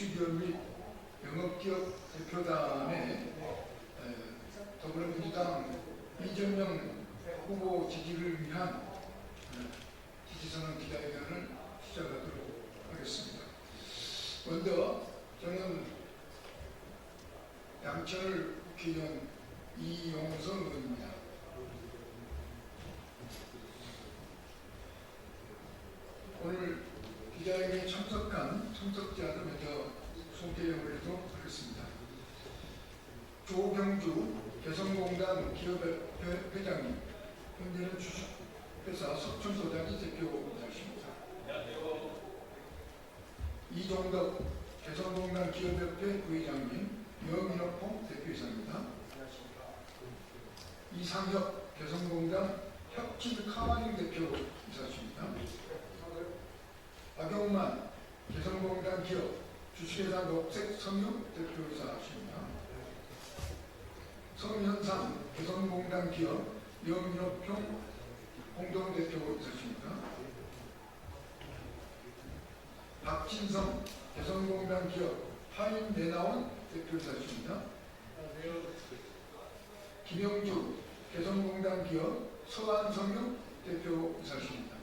입주기업 및 영업기업 대표단의 더불어민주당 이재명 후보 지지를 위한 지지선언 기자회견을 시작하도록 하겠습니다. 먼저 저는 양철 국회의원 이용선 의원입니다. 오늘 기자회견에 참석한 참석자를 먼저 소개해보도록 하겠습니다. 조경주 개성공단 기업협회 회장님, 현재는 주식회사 석촌소장이 대표이사십니다. 이종덕 개성공단 기업협회 부회장님, 여민호봉 대표이사입니다. 이상혁 개성공단 혁신카마닝 대표이사십니다. 박영만 개성공단 기업 주식회사 녹색섬유 대표이사십니다. 성현상 개성공단 기업 여민호평 공동대표이사십니다. 박진성 개성공단 기업 하인내나원 대표이사십니다. 김영주 개성공단 기업 서한섬유 대표이사십니다.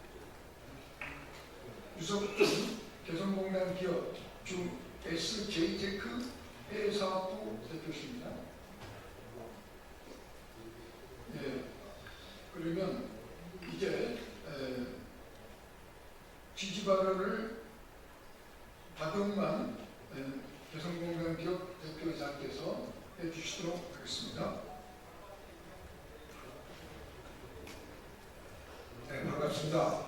유석준 개성공단 기업 중 SJ테크 해외사업부 대표십니다. 네, 그러면 이제 지지 발언을 박영만 개성공단 기업 대표이사께서 해주시도록 하겠습니다. 네, 반갑습니다.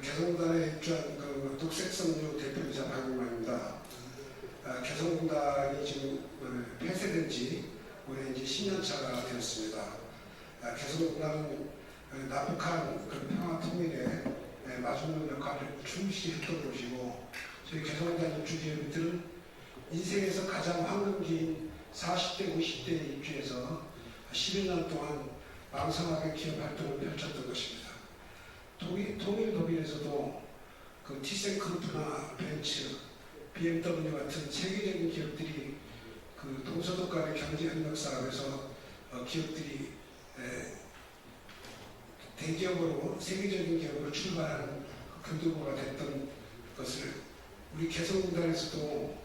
개성공단에 입주한 녹색섬유 대표이사 박영만입니다. 개성공단이 지금 폐쇄된 지 올해 이제 10년 차가 되었습니다. 개성공단은 남북한 평화 통일에 마지막 역할을 충실히 했던 곳이고, 저희 개성공단 입주기업들은 인생에서 가장 황금기인 40대, 50대 입주해서 11년 동안 왕성하게 기업 활동을 펼쳤던 것입니다. 통일 독일에서도 그 티센크루프나 벤츠, BMW 같은 세계적인 기업들이 그 동서독 간의 경제협력 사업에서 기업들이 대기업으로 세계적인 기업으로 출발하는 교두보가 됐던 것을 우리 개성공단에서도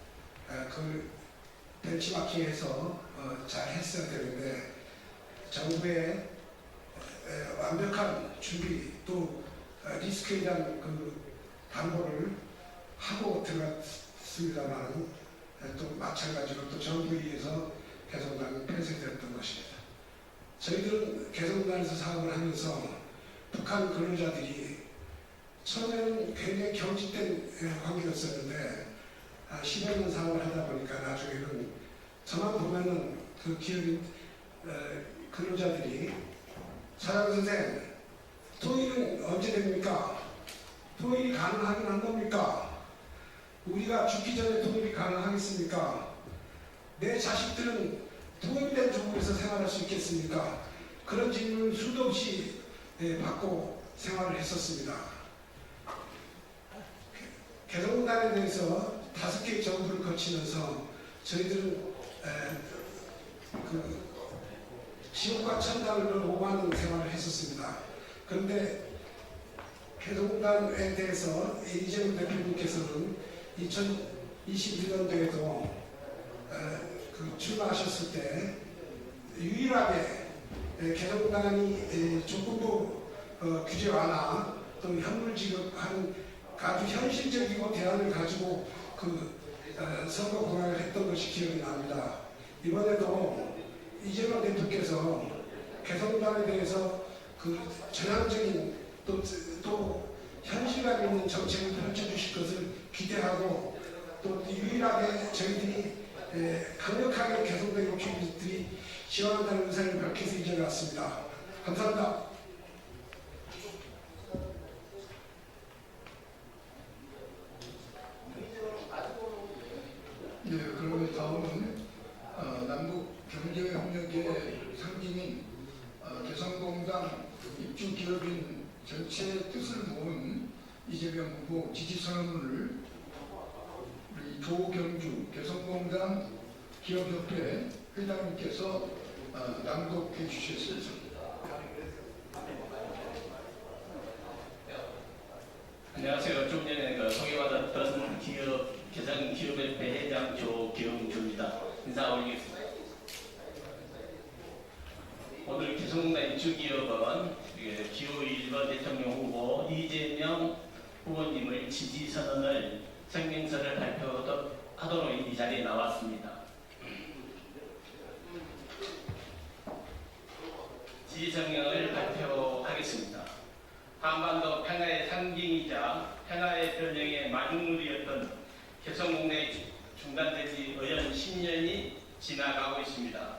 그 벤치마킹해서 잘 했어야 되는데, 정부의 완벽한 준비 또 리스크에 대한 그 담보를 하고 들어갔습니다만, 또 마찬가지로 또 정부에 의해서 개성공단이 폐쇄되었던 것입니다. 저희들은 개성공단에서 사업을 하면서 북한 근로자들이 처음에는 굉장히 경직된 관계였었는데 15년 사업을 하다 보니까 나중에는 저만 보면은 그 기업인 근로자들이 사장 선생, 통일은 언제 됩니까? 통일이 가능하긴 한 겁니까? 우리가 죽기 전에 통일이 가능하겠습니까? 내 자식들은 통일된 조국에서 생활할 수 있겠습니까? 그런 질문을 수도 없이 받고 생활을 했었습니다. 개성공단에 대해서 5개의 정부를 거치면서 저희들은 그 지옥과 천당을 오가는 생활을 했었습니다. 그런데 개성공단에 대해서 이재명 대표님께서는 2021년도에도 출마하셨을 때 유일하게 개성공단이 조건부 규제 완화 또 현물 지급하는 아주 현실적이고 대안을 가지고 그 선거 공약을 했던 것이 기억이 납니다. 이번에도 이재명 대표께서 개성공단에 대해서 그 전향적인 또 현실감 있는 정책을 펼쳐주실 것을 기대하고, 또 유일하게 저희들이 강력하게 개성공단 입주민들이 지원한다는 의사를 밝혀서 이전해 왔습니다. 감사합니다. 네, 그러면 다음은 남북 경제협력의 상징인 개성공단 입주기업인 전체 뜻을 모은 이재명 후보 지지선언문을 우리 조경주 개성공단 기업협회 회장님께서 낭독해 주셨습니다. 안녕하세요. 좀 전에 소개받았던 개성기업협회 회장 조경주입니다. 인사 올리겠습니다. 오늘 개성공단 입주기업은 기호 1번 대통령 후보 이재명 후보님의 지지선언을 성명서를 발표하도록 이 자리에 나왔습니다. 지지성명을 발표하겠습니다. 한반도 평화의 상징이자 평화의 변형의 마중물이었던 개성공단이 중단된 지 어연 10년이 지나가고 있습니다.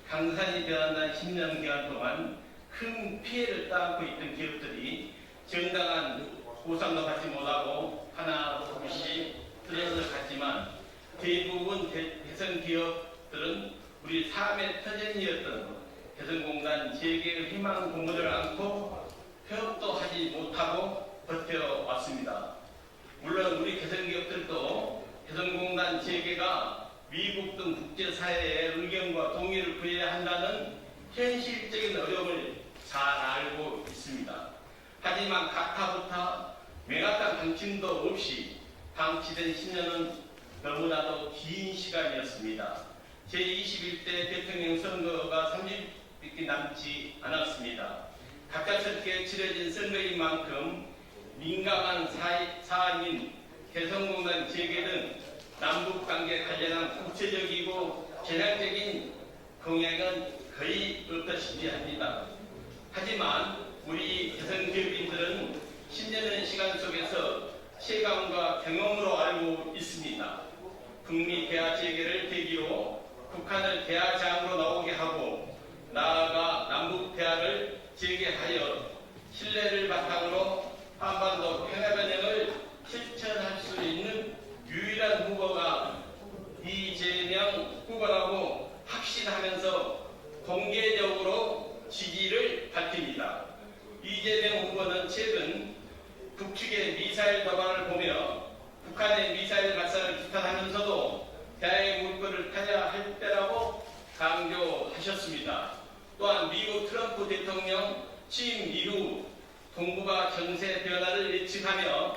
강산이 변한 10년 기간 동안 큰 피해를 따고 있던 기업들이 정당한 보상도 받지 못하고 하나 둘씩 들어서 갔지만 대부분 개성 기업들은 우리 삶의 터전이었던 개성공단 재개의 희망 공모를 안고 폐업도 하지 못하고 버텨왔습니다. 물론 우리 개성기업들도 개성공단 재개가 미국 등 국제사회의 의견과 동의를 구해야 한다는 현실적인 어려움을 잘 알고 있습니다. 하지만 가타부타 명확한 방침도 없이 방치된 10년은 너무나도 긴 시간이었습니다. 제21대 대통령 선거가 30일밖에 남지 않았습니다. 갑작스럽게 치러진 선거인 만큼 민감한 사안인 개성공단 재개 등 남북관계 관련한 구체적이고 전향적인 공약은 거의 없다시피 합니다. 하지만 우리 개성기업인들은 10년의 시간 속에서 체감과 경험으로 알고 있습니다. 북미 대화 재개를 계기로 북한을 대화장으로 나오게 하고 나아가 남북 대화를 재개하여 신뢰를 바탕으로 한반도 평화변형을 실천할 수 있는 유일한 후보가 이재명 후보라고 확신하면서 공개적으로 지지를 밝힙니다. 이재명 후보는 최근 북측의 미사일 도발을 보며 북한의 미사일 발사를 비판하면서도 대화의 물꼬를 타야 할 때라고 강조하셨습니다. 또한 미국 트럼프 대통령 취임 이후 동북아 정세 변화를 예측하며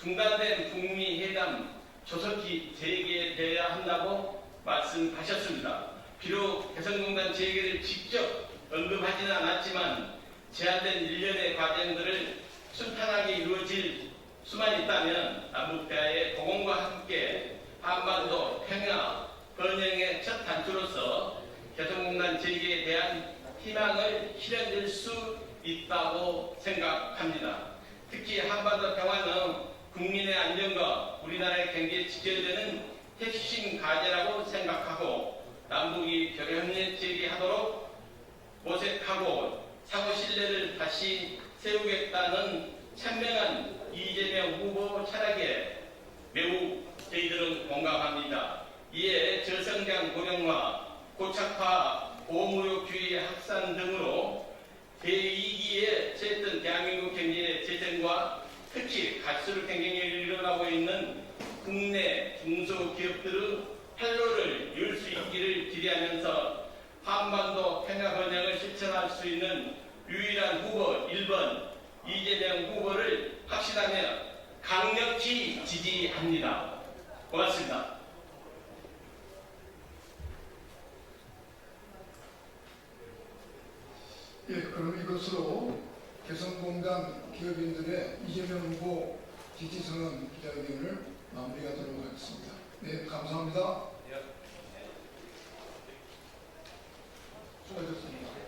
중단된 북미 회담 조속히 재개돼야 한다고 말씀하셨습니다. 비록 개성공단 재개를 직접 언급하지는 않았지만 제한된 일련의 과정들을 순탄하게 이루어질 수만 있다면 남북대화의 복원과 함께 한반도 평화 번영의 첫 단추로서 개성공단 재개에 대한 희망을 실현될 수 있다고 생각합니다. 특히 한반도 평화는 국민의 안전과 우리나라의 경제에 직결되는 핵심 과제라고 생각하고 남북이 교류협력 재개하도록 모색하고 상호 신뢰를 다시 세우겠다는 천명한 이재명 후보 철학에 매우 저희들은 공감합니다. 이에 저성장 고령화, 고착화, 고무역주의 확산 등으로 제2기에 처했던 대한민국 경제의 재정과 특히 갈수록 경쟁이 일어나고 있는 국내 중소기업들의 활로를 열 수 있기를 기대하면서 한반도 평화 번영을 실천할 수 있는 유일한 후보 1번 이재명 후보를 확신하며 강력히 지지합니다. 고맙습니다. 예, 그럼 이것으로 개성공단 기업인들의 이재명 후보 지지선언 기자회견을 마무리하도록 하겠습니다. 네, 감사합니다. 수고하셨습니다.